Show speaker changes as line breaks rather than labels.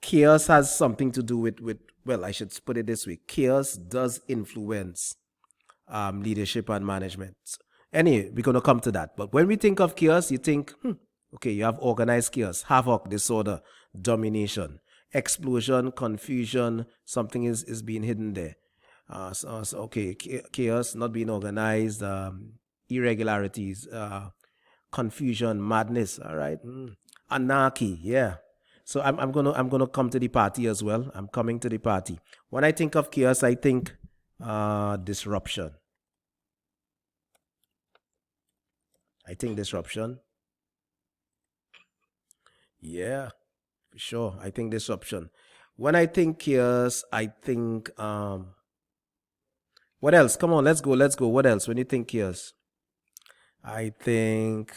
chaos has something to do with, well, I should put it this way: chaos does influence leadership and management. Anyway, we're going to come to that. But when we think of chaos, you think, okay, you have organized chaos, havoc, disorder, domination, explosion, confusion, something is being hidden there. Okay, chaos, not being organized, irregularities, confusion, madness, all right? Anarchy, yeah. So I'm gonna come to the party as well. I'm coming to the party. When I think of chaos, I think disruption. I think disruption. Yeah, for sure. I think disruption. When I think chaos, I think what else? Come on, let's go. Let's go. What else? When you think chaos, I think